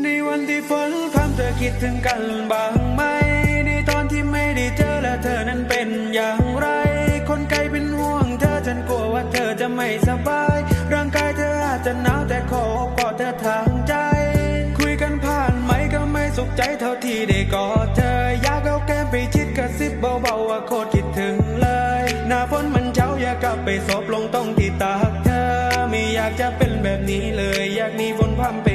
ในวันที่ฝนพรำเธอคิดถึงกันบ้างไหมในตอนที่ไม่ได้เจอและเธอนั้นเป็นอย่างไรคนไกลเป็นห่วงเธอฉันกลัวว่าเธอจะไม่สบายร่างกายเธออาจจะหนาวแต่ขอโอบกอดเธอทางใจคุยกันผ่านไหมก็ไม่สุขใจเท่าที่ได้กอดเธออยากเอาแก้มไปชิดกระซิบเบาๆว่าโคตรคิดถึงเลยหน้าฝนมันเช้าอยากกลับไปซบลงตรงที่ตากเธอไม่อยากจะเป็นแบบนี้เลยอยากหนีฝนพรำไป